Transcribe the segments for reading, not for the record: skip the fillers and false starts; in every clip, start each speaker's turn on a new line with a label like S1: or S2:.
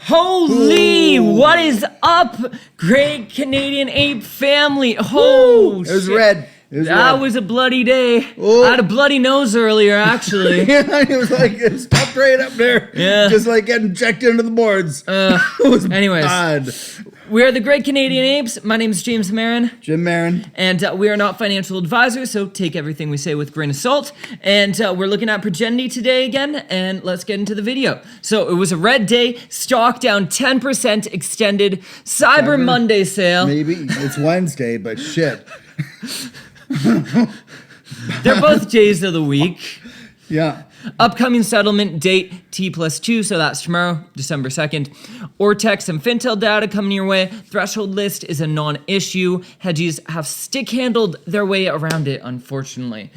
S1: Holy, what is up, great Canadian ape family? Oh,
S2: it was
S1: shit.
S2: red.
S1: That was a bloody day.
S2: Oh.
S1: I had a bloody nose earlier, actually.
S2: Yeah, it was like it stopped right up there.
S1: Yeah.
S2: Just like getting checked into the boards. It was
S1: anyways,
S2: bad.
S1: We are the Great Canadian Apes. My name is James Marin.
S2: Jim Marin.
S1: And we are not financial advisors, so take everything we say with a grain of salt. And we're looking at Progenity today again, and let's get into the video. So it was a red day, stock down 10%, extended Cyber Monday sale.
S2: Maybe it's Wednesday, but shit.
S1: They're both days of the week.
S2: Yeah.
S1: Upcoming settlement date T+2, so that's tomorrow, December 2nd. Ortex and Fintel data coming your way. Threshold list is a non-issue. Hedgies have stick-handled their way around it, unfortunately.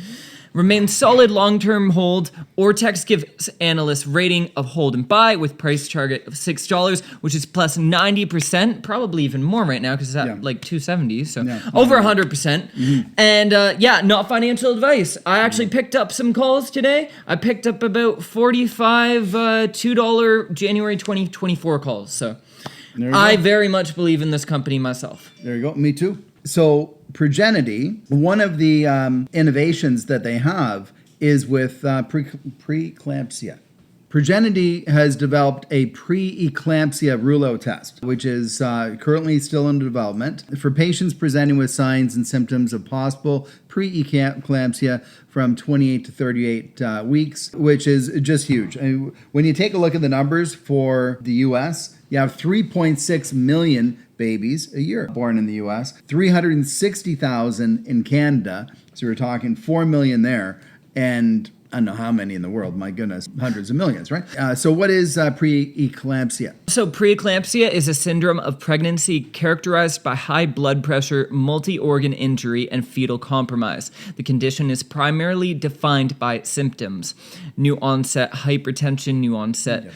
S1: Remains solid long-term hold. Ortex gives analysts rating of hold and buy with price target of $6, which is plus 90%, probably even more right now because it's at like 270, so over 100%. Mm-hmm. And not financial advice. I actually picked up some calls today. I picked up about 45 $2 January 2024 calls. So I very much believe in this company myself.
S2: There you go. Me too. So Progenity, one of the innovations that they have is with preeclampsia. Progenity has developed a pre-eclampsia rule-out test, which is currently still in development for patients presenting with signs and symptoms of possible pre-eclampsia from 28 to 38 weeks, which is just huge. I mean, when you take a look at the numbers for the U.S., you have 3.6 million babies a year born in the U.S., 360,000 in Canada, so we're talking 4 million there, and I don't know how many in the world, my goodness, hundreds of millions, right? So what is preeclampsia?
S1: So preeclampsia is a syndrome of pregnancy characterized by high blood pressure, multi-organ injury, and fetal compromise. The condition is primarily defined by symptoms: new onset hypertension, new onset...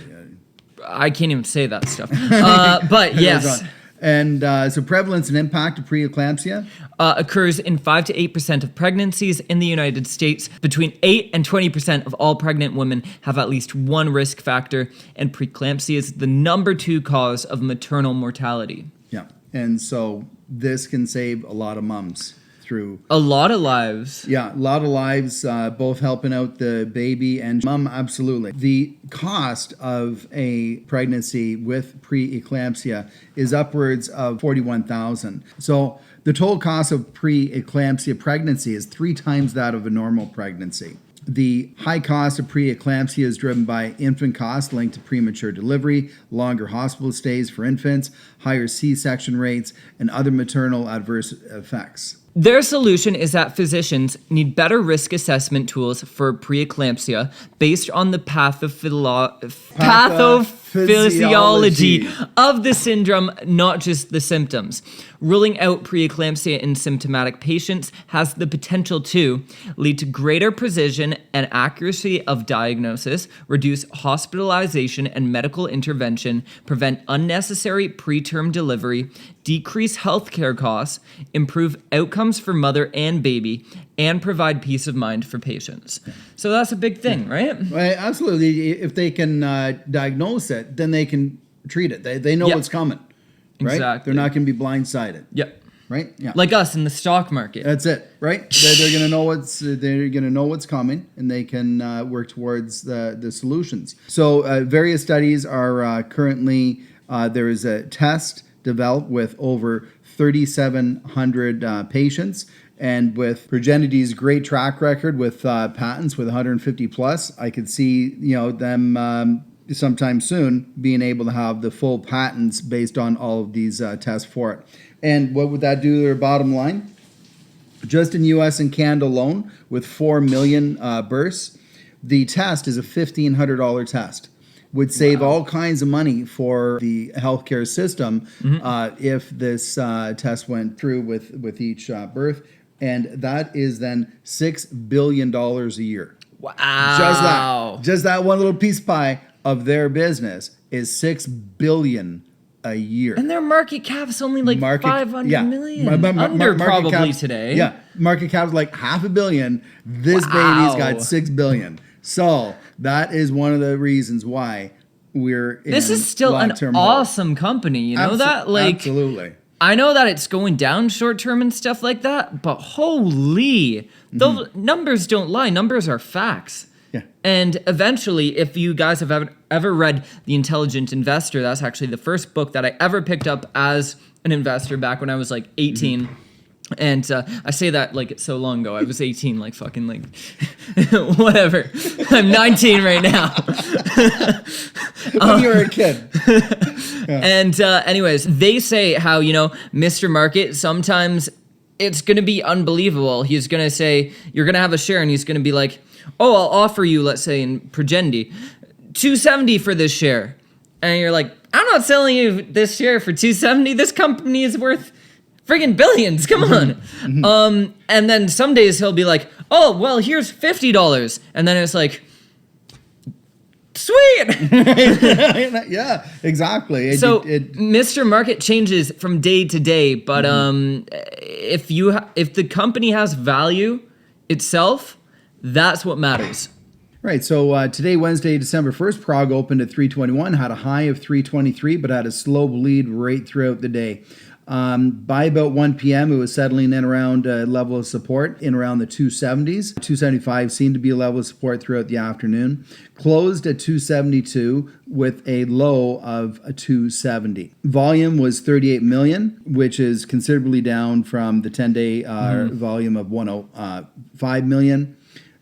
S1: I can't even say that stuff. But yes.
S2: And so prevalence and impact of preeclampsia?
S1: Occurs in 5 to 8% of pregnancies in the United States. Between 8 and 20% of all pregnant women have at least one risk factor, and preeclampsia is the number 2 cause of maternal mortality.
S2: Yeah, and so this can save a lot of mums through...
S1: A lot of lives.
S2: Yeah, a lot of lives, both helping out the baby and mom, absolutely. The cost of a pregnancy with preeclampsia is upwards of $41,000. So the total cost of preeclampsia pregnancy is 3 times that of a normal pregnancy. The high cost of preeclampsia is driven by infant costs linked to premature delivery, longer hospital stays for infants, higher C-section rates, and other maternal adverse effects.
S1: Their solution is that physicians need better risk assessment tools for preeclampsia based on the pathophysiology of the syndrome, not just the symptoms. Ruling out preeclampsia in symptomatic patients has the potential to lead to greater precision and accuracy of diagnosis, reduce hospitalization and medical intervention, prevent unnecessary preterm delivery, decrease healthcare costs, improve outcomes for mother and baby, and provide peace of mind for patients. So that's a big thing, right?
S2: Right, absolutely. If they can diagnose it, then they can treat it. They know what's coming. Right?
S1: Exactly.
S2: They're not going to be blindsided.
S1: Yep.
S2: Right? Yeah.
S1: Like us in the stock market.
S2: That's it, right? They're going to know what's coming, and they can work towards the solutions. So various studies are currently there is a test developed with over 3,700 patients, and with Progenity's great track record with patents with 150 plus, I could see them sometime soon being able to have the full patents based on all of these tests for it. And what would that do to their bottom line? Just in U.S. and Canada alone, with 4 million births, the test is a $1,500 test. Would save all kinds of money for the healthcare system if this test went through with each birth. And that is then $6 billion a year.
S1: Wow.
S2: Just that one little piece of pie of their business is $6 billion a year.
S1: And their market cap is only like 500 million.
S2: Market
S1: probably
S2: cap,
S1: today.
S2: Yeah, market cap is like $500 million. This baby's got $6 billion. So that is one of the reasons why we're in
S1: This is still an
S2: long-term hold.
S1: awesome company. You know that? Like,
S2: absolutely.
S1: I know that it's going down short term and stuff like that, but holy, those numbers don't lie. Numbers are facts.
S2: Yeah.
S1: And eventually, if you guys have ever read The Intelligent Investor, that's actually the first book that I ever picked up as an investor back when I was like 18. And I say that like it's so long ago. I was 18, like fucking like whatever. I'm 19 right now.
S2: When you were a kid.
S1: Yeah. And anyways, they say how, Mr. Market, sometimes it's going to be unbelievable. He's going to say, you're going to have a share and he's going to be like, oh, I'll offer you, let's say in Progenity, $270 for this share. And you're like, I'm not selling you this share for $270. This company is worth friggin' billions. Come on. And then some days he'll be like, oh, well, here's $50. And then it's like, sweet.
S2: Yeah, exactly.
S1: Mr. Market changes from day to day, but if the company has value itself, that's what matters.
S2: Right. So today, Wednesday, December 1st, Prog opened at 321, had a high of 323, but had a slow bleed right throughout the day. By about 1 p.m., it was settling in around a level of support in around the 270s. 275 seemed to be a level of support throughout the afternoon. Closed at 272 with a low of a 270. Volume was 38 million, which is considerably down from the 10-day volume of 105 million,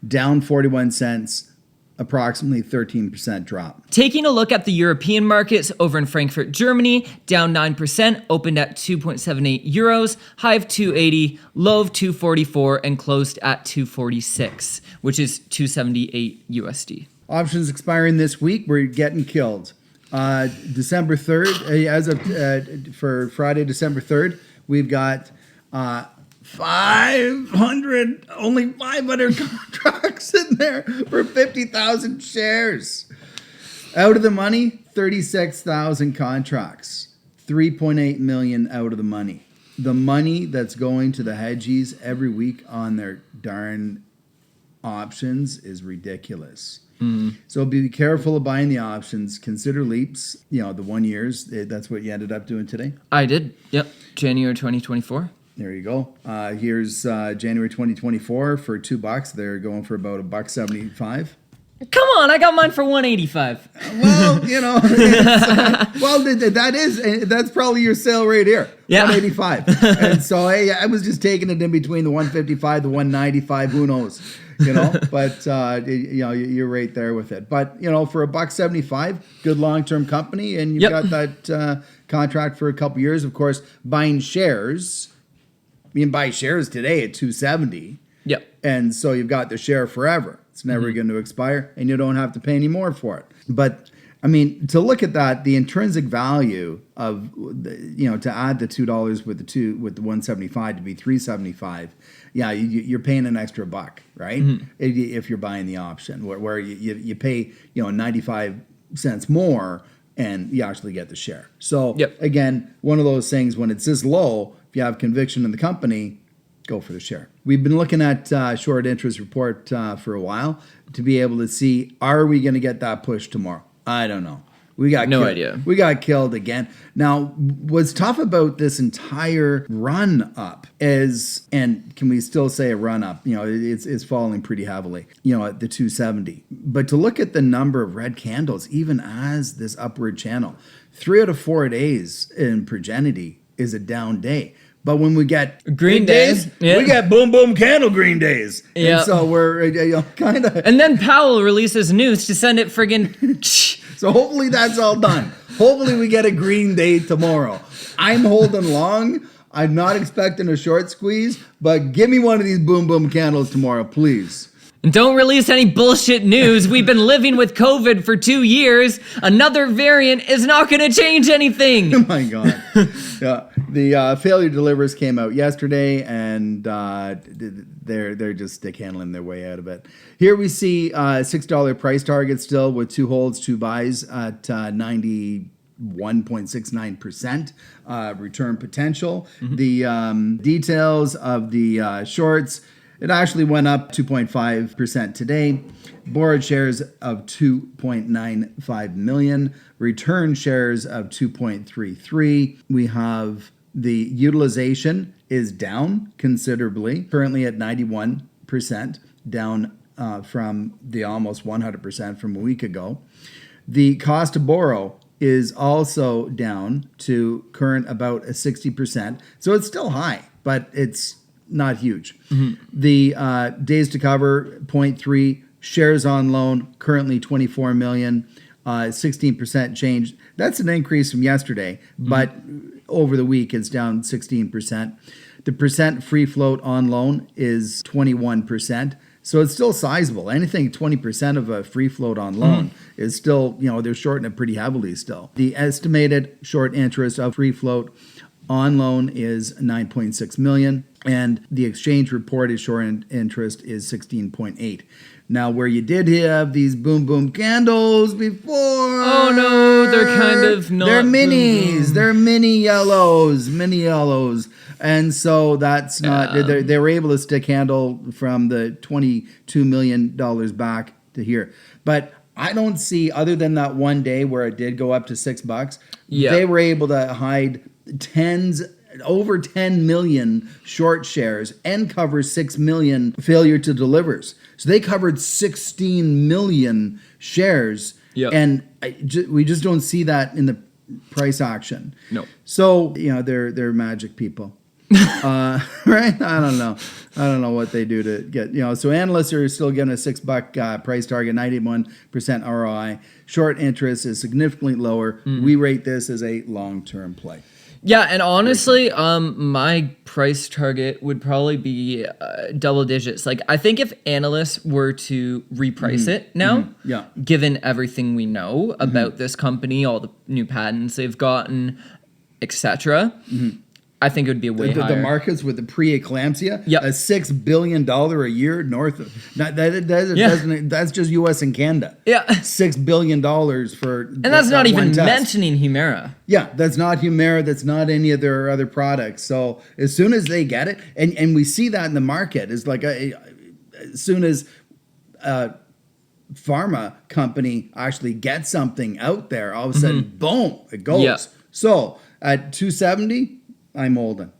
S2: down 41 cents. Approximately 13% drop.
S1: Taking a look at the European markets over in Frankfurt, Germany, down 9%, opened at 2.78 euros, high of 280, low of 244, and closed at 246, which is 278 USD.
S2: Options expiring this week. We're getting killed. December 3rd, as of for Friday, December 3rd, we've got 500 contracts in there for 50,000 shares. Out of the money, 36,000 contracts. 3.8 million out of the money. The money that's going to the hedgies every week on their darn options is ridiculous. So be careful of buying the options. Consider leaps. The 1 years. That's what you ended up doing today.
S1: I did. Yep. January 2024.
S2: There you go. Here's January 2024 for $2. They're going for about $1.75.
S1: Come on, I got mine for $1.85.
S2: Well, that's probably your sale right here.
S1: Yeah.
S2: $1.85. And so I was just taking it in between the $1.55, the $1.95. Who knows? But you're right there with it. But for $1.75, good long-term company, and you've got that contract for a couple years. Of course, buying shares. You can buy shares today at 270.
S1: Yep.
S2: And so you've got the share forever. It's never going to expire, and you don't have to pay any more for it. But I mean, to look at that, the intrinsic value of to add the $2 with the 175 to be 375. Yeah, you're paying an extra buck, right? If you're buying the option, where you pay 95 cents more, and you actually get the share. So again, one of those things when it's this low. If you have conviction in the company, go for the share. We've been looking at short interest report for a while to be able to see, are we going to get that push tomorrow? I don't know. We got
S1: no
S2: killed.
S1: idea.
S2: We got killed again. Now, what's tough about this entire run up is, and can we still say a run up? It's falling pretty heavily, at the 270. But to look at the number of red candles, even as this upward channel, 3 out of 4 days in Progenity is a down day. But when we get
S1: green days,
S2: we get boom, boom, candle green days.
S1: Yeah.
S2: And so we're kind of...
S1: And then Powell releases news to send it friggin'...
S2: So hopefully that's all done. Hopefully we get a green day tomorrow. I'm holding long. I'm not expecting a short squeeze, but give me one of these boom, boom candles tomorrow, please.
S1: And don't release any bullshit news. We've been living with COVID for 2 years. Another variant is not going to change anything.
S2: Oh my God. Yeah. The failure delivers came out yesterday, and they're just stick handling their way out of it. Here we see $6 price target still with 2 holds, 2 buys at 91.69% return potential. The details of the shorts. It actually went up 2.5% today. Borrowed shares of 2.95 million. Return shares of 2.33. We have the utilization is down considerably, currently at 91%, down from the almost 100% from a week ago. The cost to borrow is also down to current about a 60%. So it's still high, but it's not huge. The days to cover, 0.3. Shares on loan, currently 24 million, 16% change. That's an increase from yesterday, but over the week it's down 16%. The percent free float on loan is 21%. So it's still sizable. Anything 20% of a free float on loan is still, they're shorting it pretty heavily still. The estimated short interest of free float on loan is 9.6 million, and the exchange reported short interest is 16.8. Now, where you did have these boom boom candles before,
S1: oh no, they're kind of not.
S2: They're minis.
S1: Boom, boom.
S2: They're mini yellows, and so that's not. They were able to stick handle from the $22 million back to here, but I don't see, other than that one day where it did go up to $6.
S1: Yeah.
S2: They were able to hide over 10 million short shares and cover 6 million failure to delivers. So they covered 16 million shares.
S1: Yep.
S2: And we just don't see that in the price action.
S1: No.
S2: So, they're magic people. Right? I don't know what they do to get, so analysts are still getting a $6 price target, 91% ROI. Short interest is significantly lower. We rate this as a long-term play.
S1: Yeah, and honestly, my price target would probably be double digits. Like, I think if analysts were to reprice it now, given everything we know about this company, all the new patents they've gotten, etc., I think it would be way higher.
S2: The markets with the preeclampsia,
S1: Yep.
S2: a $6 billion a year north of that's just U.S. and Canada.
S1: Yeah.
S2: $6 billion for,
S1: and that's not even mentioning Humira.
S2: Yeah, that's not Humira. That's not any of their other products. So as soon as they get it, and we see that in the market, is like as soon as a pharma company actually gets something out there, all of a sudden, boom, it goes.
S1: Yeah.
S2: So at 270. I'm holding.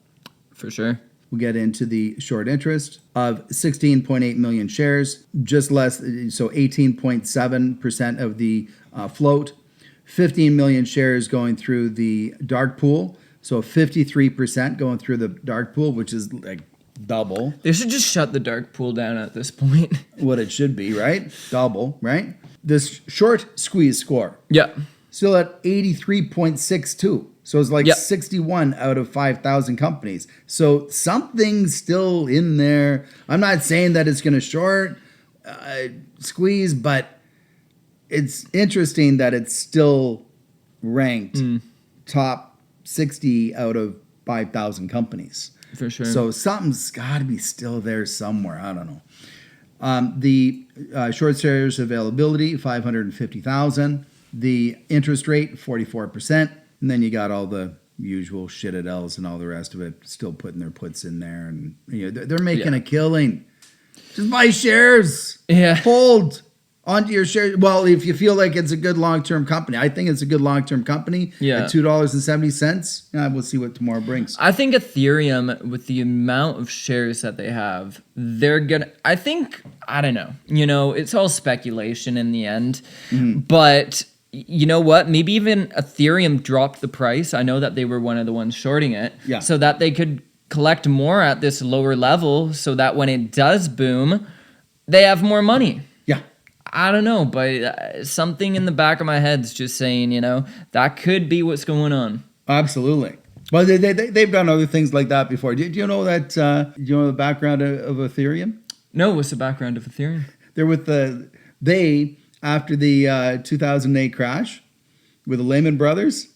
S1: For sure.
S2: We'll get into the short interest of 16.8 million shares, just less, so 18.7% of the float. 15 million shares going through the dark pool, so 53% going through the dark pool, which is like double.
S1: They should just shut the dark pool down at this point.
S2: What it should be, right? Double, right? This short squeeze score.
S1: Yeah.
S2: Still at 83.62. So it's like 61 out of 5,000 companies. So something's still in there. I'm not saying that it's going to short squeeze, but it's interesting that it's still ranked top 60 out of 5,000 companies.
S1: For sure.
S2: So something's got to be still there somewhere. I don't know. The short shares availability, 550,000. The interest rate, 44%. And then you got all the usual shit at L's and all the rest of it still putting their puts in there. And they're making a killing. Just buy shares.
S1: Yeah.
S2: Hold onto your shares. Well, if you feel like it's a good long-term company. I think it's a good long-term company.
S1: Yeah.
S2: At $2.70. We'll see what tomorrow brings.
S1: I think Ethereum, with the amount of shares that they have, they're gonna, I don't know. It's all speculation in the end. But you know what? Maybe even Ethereum dropped the price. I know that they were one of the ones shorting it.
S2: Yeah.
S1: So that they could collect more at this lower level so that when it does boom, they have more money.
S2: Yeah.
S1: I don't know, but something in the back of my head's just saying, that could be what's going on.
S2: Absolutely. Well, they've done other things like that before. Do you know that? Do you know the background of Ethereum?
S1: No, what's the background of Ethereum?
S2: They're with after the 2008 crash with the Lehman Brothers.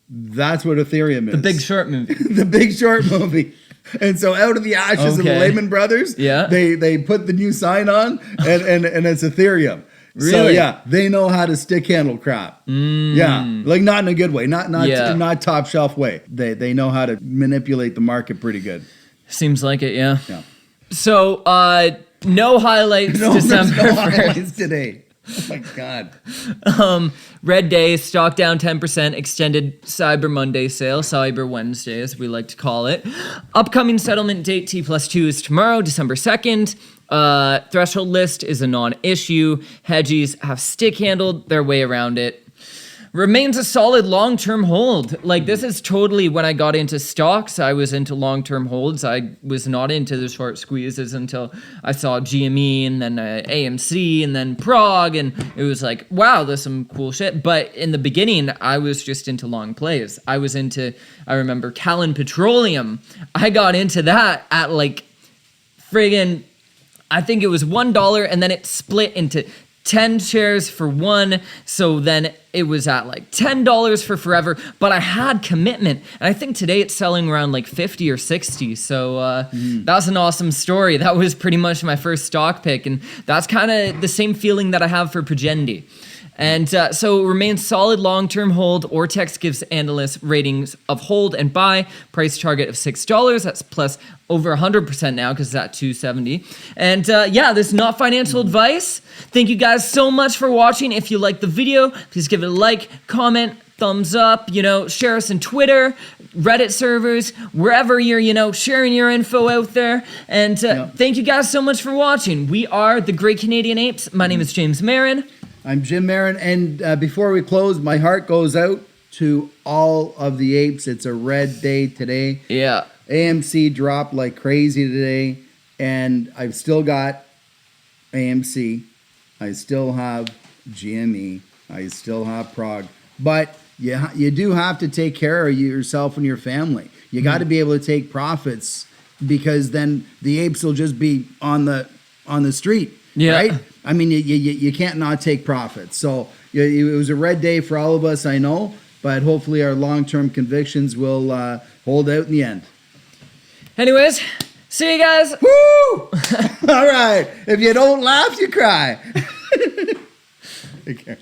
S2: That's what Ethereum is.
S1: The Big Short movie.
S2: The Big Short movie. And so out of the ashes of the Lehman Brothers, they put the new sign on, and it's Ethereum.
S1: Really?
S2: So yeah, they know how to stick handle crap. Yeah, like not in a good way, not top shelf way. They know how to manipulate the market pretty good.
S1: Seems like it, yeah.
S2: Yeah.
S1: So, no highlights
S2: There's
S1: December
S2: no
S1: 1st.
S2: highlights today. Oh my God.
S1: Red Day, stock down 10%, extended Cyber Monday sale, Cyber Wednesday as we like to call it. Upcoming settlement date T+2 is tomorrow, December 2nd. Threshold list is a non-issue. Hedgies have stick-handled their way around it. Remains a solid long-term hold. Like, this is totally when I got into stocks, I was into long-term holds. I was not into the short squeezes until I saw GME and then AMC and then Prog, and it was like, wow, there's some cool shit. But in the beginning, I was just into long plays. I remember Callan Petroleum. I got into that at like friggin', I think it was $1, and then it split into 10 shares for $1, so then it was at like $10 for forever, but I had commitment, and I think today it's selling around like 50 or 60, so that's an awesome story. That was pretty much my first stock pick, and that's kind of the same feeling that I have for Progenity. And so it remains solid long-term hold. Ortex gives analysts ratings of hold and buy. Price target of $6. That's plus over 100% now because it's at $270. And yeah, this is not financial advice. Thank you guys so much for watching. If you liked the video, please give it a like, comment, thumbs up, share us on Twitter, Reddit servers, wherever you're, sharing your info out there. And thank you guys so much for watching. We are the Great Canadian Apes. My name is James Marin.
S2: I'm Jim Marin, and before we close, my heart goes out to all of the apes. It's a red day today.
S1: Yeah.
S2: AMC dropped like crazy today, and I've still got AMC. I still have GME. I still have Prog. But you do have to take care of yourself and your family. You got to be able to take profits, because then the apes will just be on the street. Yeah. Right? I mean, you can't not take profits. So it was a red day for all of us, I know, but hopefully our long-term convictions will hold out in the end.
S1: Anyways, see you guys.
S2: Woo! All right. If you don't laugh, you cry. Take care.